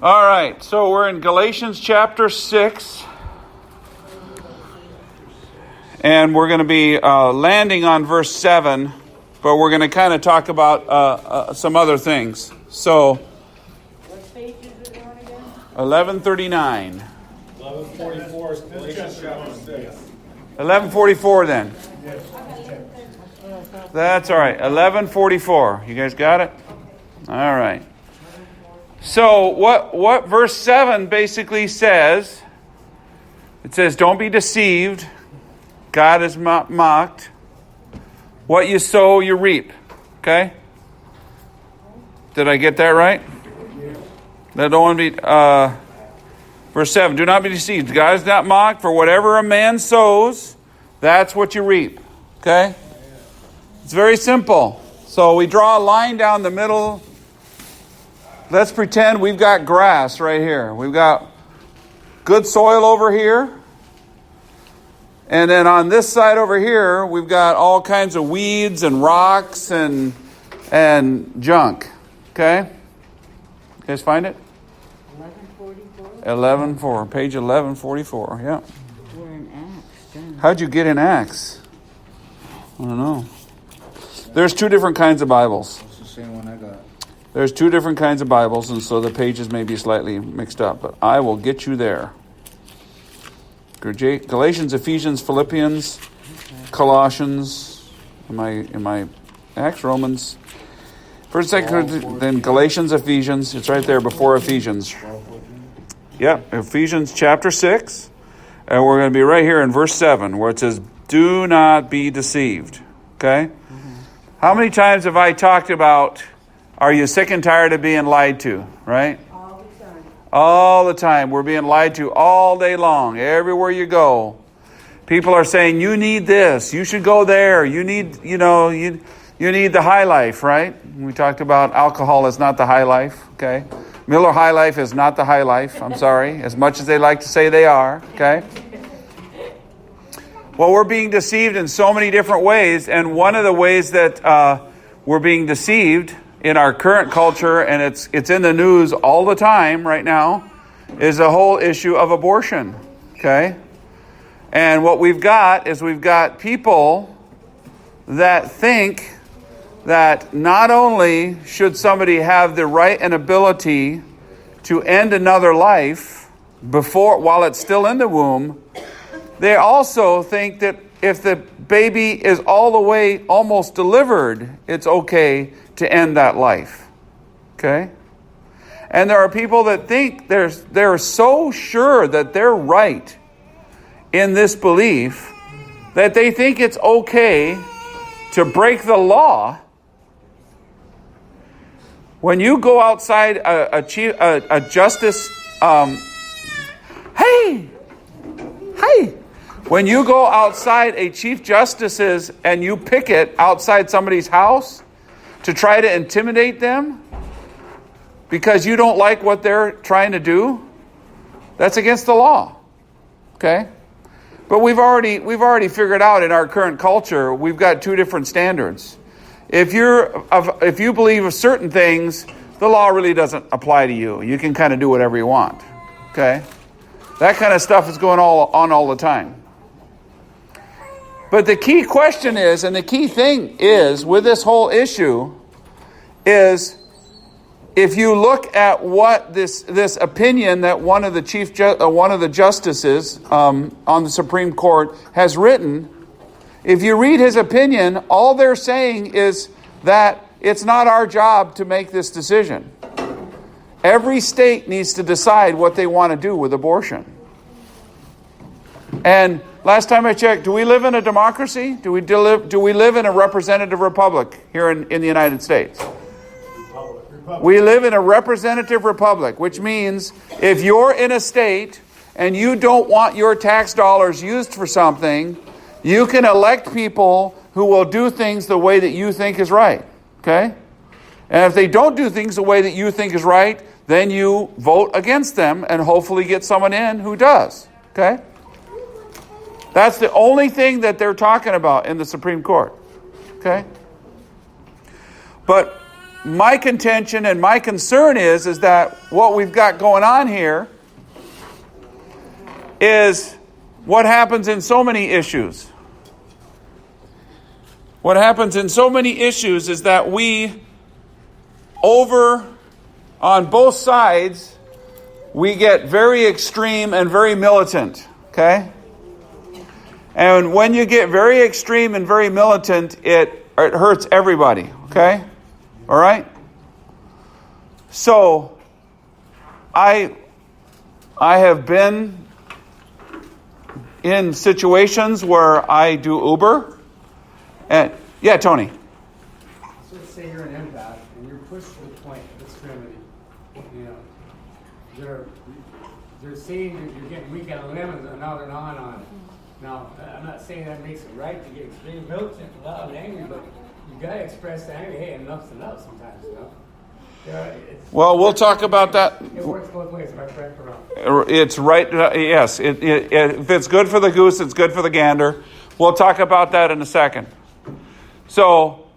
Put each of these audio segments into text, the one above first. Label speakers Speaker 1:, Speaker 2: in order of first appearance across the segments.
Speaker 1: All right, so we're in Galatians chapter 6. And we're going to be landing on verse 7, but we're going to kind of talk about some other things. So,
Speaker 2: what page is it on again?
Speaker 1: 1139.
Speaker 3: 1144 is Galatians chapter 6.
Speaker 1: 1144 then. That's all right. 1144. You guys got it? All right. So what verse 7 basically says, it says, don't be deceived. God is mocked. What you sow, you reap. Okay? Did I get that right? That don't want to be... Verse 7, do not be deceived. God is not mocked, for whatever a man sows, that's what you reap. Okay? It's very simple. So we draw a line down the middle. Let's pretend we've got grass right here. We've got good soil over here. And then on this side over here, we've got all kinds of weeds and rocks and junk. Okay? You guys find it? 1144. Page 1144. Yeah.
Speaker 2: We're in Acts. Then.
Speaker 1: How'd you get in Acts? I don't know. There's two different kinds of Bibles.
Speaker 3: It's the same one I got.
Speaker 1: There's two different kinds of Bibles, and so the pages may be slightly mixed up, but I will get you there. Galatians, Ephesians, Philippians, Colossians. Am I Acts, Romans? First, second, then Galatians, Ephesians. It's right there before Ephesians. Yep, Ephesians chapter 6. And we're going to be right here in verse 7 where it says, do not be deceived. Okay? Mm-hmm. How many times have I talked about, are you sick and tired of being lied to? Right?
Speaker 2: All the time.
Speaker 1: All the time. We're being lied to all day long. Everywhere you go. People are saying, you need this. You should go there. You need, you need the high life, right? We talked about alcohol is not the high life. Okay? Miller High Life is not the high life. I'm sorry. As much as they like to say they are. Okay? Well, we're being deceived in so many different ways. And one of the ways that we're being deceived in our current culture, and it's in the news all the time right now, is the whole issue of abortion. Okay? And what we've got is we've got people that think that not only should somebody have the right and ability to end another life while it's still in the womb, they also think that if the baby is all the way almost delivered, it's okay to end that life. Okay? And there are people that think they're so sure that they're right in this belief that they think it's okay to break the law. When you go outside a justice, when you go outside a chief justice's and you picket outside somebody's house to try to intimidate them because you don't like what they're trying to do, that's against the law. Okay? But we've already figured out in our current culture, we've got two different standards. If you believe of certain things, the law really doesn't apply to you. You can kind of do whatever you want. Okay? That kind of stuff is going on all the time. But the key question is, and the key thing is, with this whole issue, is if you look at what this opinion that one of the justices on the Supreme Court has written, if you read his opinion, all they're saying is that it's not our job to make this decision. Every state needs to decide what they want to do with abortion. And last time I checked, do we live in a democracy? Do we live in a representative republic here in the United States? Republic. We live in a representative republic, which means if you're in a state and you don't want your tax dollars used for something, you can elect people who will do things the way that you think is right. Okay? And if they don't do things the way that you think is right, then you vote against them and hopefully get someone in who does. Okay? That's the only thing that they're talking about in the Supreme Court. Okay? But my contention and my concern is that what we've got going on here is what happens in so many issues. What happens in so many issues is that we on both sides, we get very extreme and very militant, okay? And when you get very extreme and very militant, it hurts everybody, okay? All right? So, I have been in situations where I do Uber. And yeah, Tony.
Speaker 4: So let's say you're an empath and you're pushed to the point of extremity. You know, they're saying you're getting weak on the limb, and now they're gnawing on it. Now, I'm not saying that makes it right to get extreme militant, loud, and angry, but you gotta express the anger. Hey, enough's enough sometimes, you know.
Speaker 1: Well, we'll talk about that.
Speaker 4: It works both ways, right or wrong.
Speaker 1: It's right. Yes. If it's good for the goose, it's good for the gander. We'll talk about that in a second. So,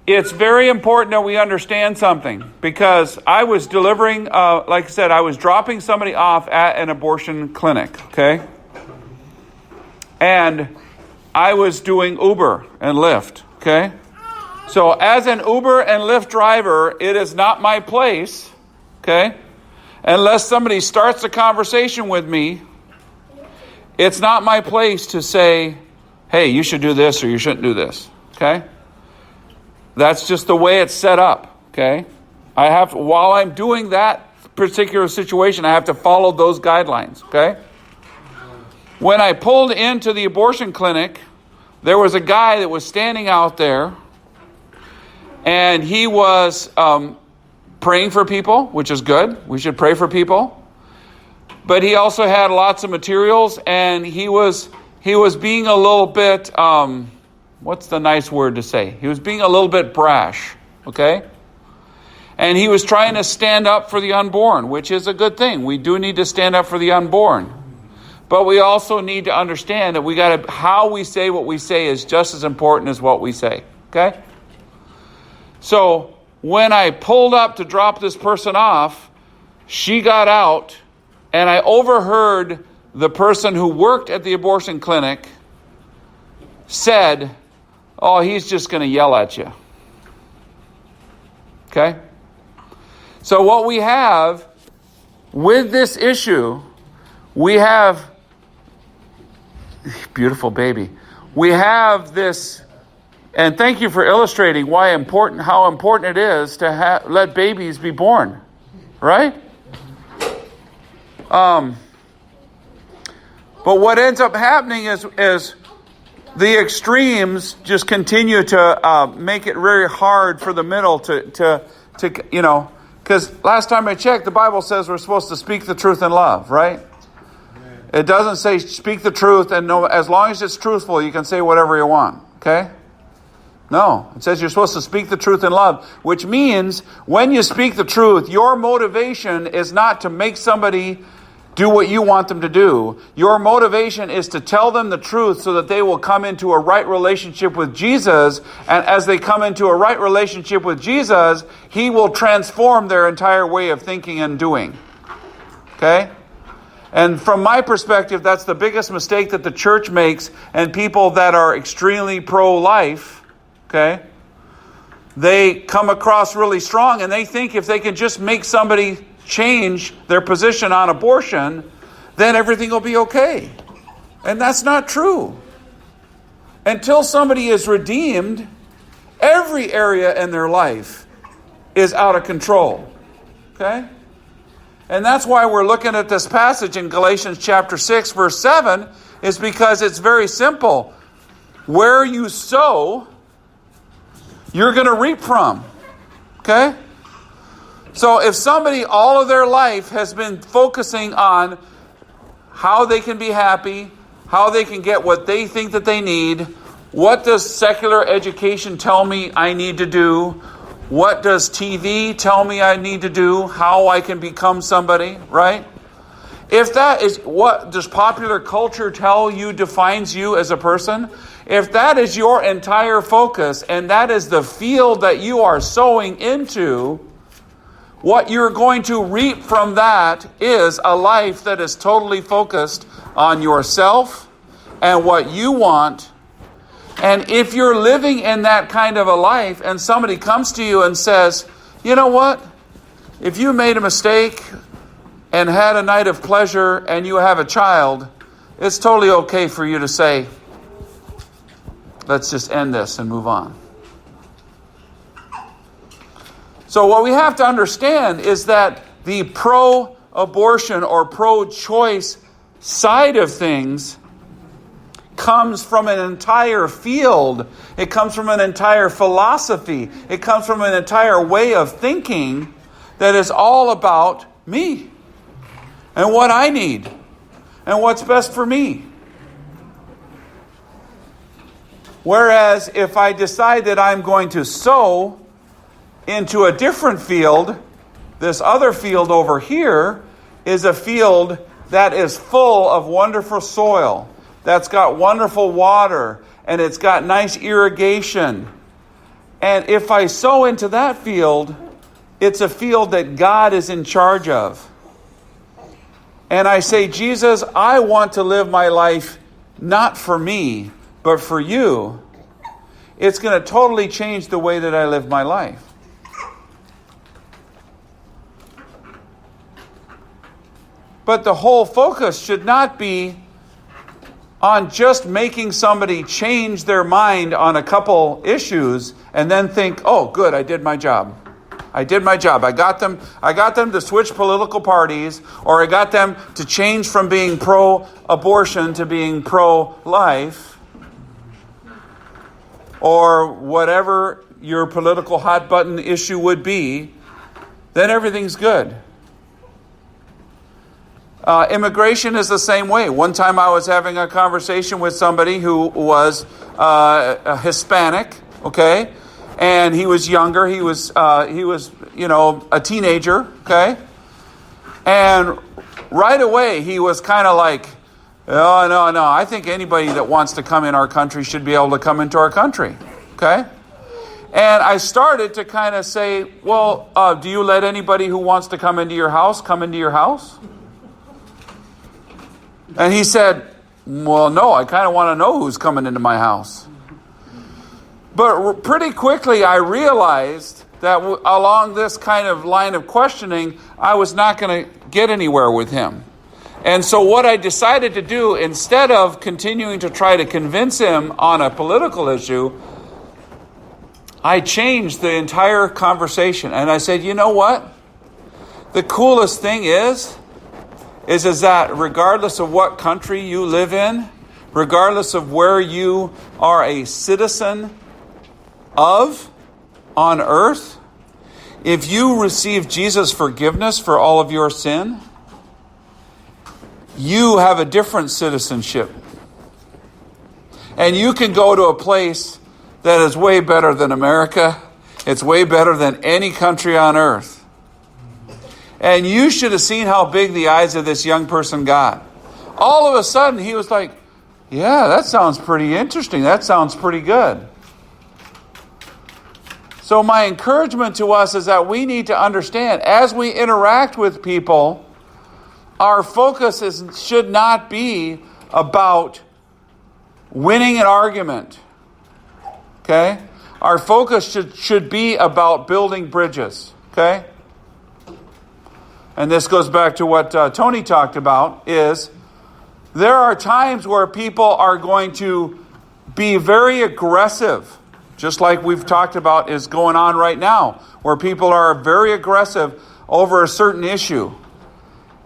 Speaker 1: it's very important that we understand something, because I was delivering, like I said, I was dropping somebody off at an abortion clinic, okay? And I was doing Uber and Lyft, okay? So as an Uber and Lyft driver, it is not my place, okay? Unless somebody starts a conversation with me, it's not my place to say, hey, you should do this or you shouldn't do this, okay? That's just the way it's set up, okay? While I'm doing that particular situation, I have to follow those guidelines, okay? When I pulled into the abortion clinic, there was a guy that was standing out there, and he was praying for people, which is good. We should pray for people. But he also had lots of materials, and he was being a little bit, what's the nice word to say? He was being a little bit brash, okay? And he was trying to stand up for the unborn, which is a good thing. We do need to stand up for the unborn. But we also need to understand that how we say what we say is just as important as what we say, okay? So when I pulled up to drop this person off, she got out, and I overheard the person who worked at the abortion clinic said, oh, he's just going to yell at you. Okay? So what we have with this issue, we have, beautiful baby, we have this, and thank you for illustrating how important it is to let babies be born, right? But what ends up happening is the extremes just continue to make it very hard for the middle to because last time I checked, the Bible says we're supposed to speak the truth in love, right? It doesn't say speak the truth, and as long as it's truthful, you can say whatever you want, okay? No, it says you're supposed to speak the truth in love, which means when you speak the truth, your motivation is not to make somebody do what you want them to do. Your motivation is to tell them the truth so that they will come into a right relationship with Jesus. And as they come into a right relationship with Jesus, He will transform their entire way of thinking and doing. Okay? And from my perspective, that's the biggest mistake that the church makes, and people that are extremely pro-life, okay, they come across really strong, and they think if they can just make somebody change their position on abortion, then everything will be okay. And that's not true. Until somebody is redeemed, every area in their life is out of control. Okay? And that's why we're looking at this passage in Galatians chapter 6, verse 7, is because it's very simple. Where you sow, you're going to reap from. Okay? So if somebody all of their life has been focusing on how they can be happy, how they can get what they think that they need, what does secular education tell me I need to do, what does TV tell me I need to do, how I can become somebody, right? If that is what does popular culture tell you defines you as a person, if that is your entire focus and that is the field that you are sowing into, what you're going to reap from that is a life that is totally focused on yourself and what you want. And if you're living in that kind of a life and somebody comes to you and says, you know what? If you made a mistake and had a night of pleasure and you have a child, it's totally okay for you to say, let's just end this and move on. So what we have to understand is that the pro-abortion or pro-choice side of things comes from an entire field. It comes from an entire philosophy. It comes from an entire way of thinking that is all about me and what I need and what's best for me. Whereas if I decide that I'm going to sow into a different field, this other field over here is a field that is full of wonderful soil, that's got wonderful water, and it's got nice irrigation. And if I sow into that field, it's a field that God is in charge of. And I say, Jesus, I want to live my life not for me, but for you. It's going to totally change the way that I live my life. But the whole focus should not be on just making somebody change their mind on a couple issues and then think, oh, good, I did my job. I did my job. I got them to switch political parties, or I got them to change from being pro-abortion to being pro-life, or whatever your political hot button issue would be. Then everything's good. Immigration is the same way. One time I was having a conversation with somebody who was a Hispanic, okay? And he was younger. He was a teenager, okay? And right away he was kind of like, oh, no, I think anybody that wants to come in our country should be able to come into our country, okay? And I started to kind of say, well, do you let anybody who wants to come into your house come into your house? And he said, well, no, I kind of want to know who's coming into my house. But pretty quickly I realized that along this kind of line of questioning, I was not going to get anywhere with him. And so what I decided to do, instead of continuing to try to convince him on a political issue, I changed the entire conversation. And I said, you know what? The coolest thing is that regardless of what country you live in, regardless of where you are a citizen of on earth, if you receive Jesus' forgiveness for all of your sin, you have a different citizenship. And you can go to a place that is way better than America. It's way better than any country on earth. And you should have seen how big the eyes of this young person got. All of a sudden, he was like, yeah, that sounds pretty interesting. That sounds pretty good. So my encouragement to us is that we need to understand, as we interact with people, our focus should not be about winning an argument. Okay? Our focus should be about building bridges. Okay? And this goes back to what Tony talked about, is there are times where people are going to be very aggressive, just like we've talked about is going on right now, where people are very aggressive over a certain issue.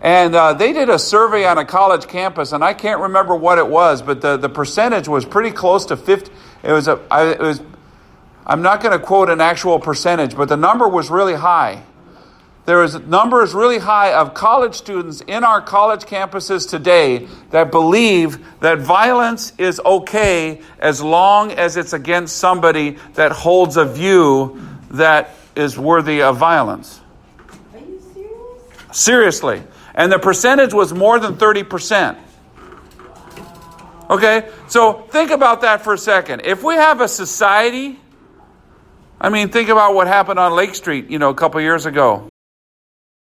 Speaker 1: And they did a survey on a college campus, and I can't remember what it was, but the percentage was pretty close to 50. I'm not going to quote an actual percentage, but the number was really high. There is numbers really high of college students in our college campuses today that believe that violence is okay as long as it's against somebody that holds a view that is worthy of violence.
Speaker 2: Are you serious?
Speaker 1: Seriously. And the percentage was more than 30%. Okay, so think about that for a second. If we have a society, I mean, think about what happened on Lake Street, a couple years ago.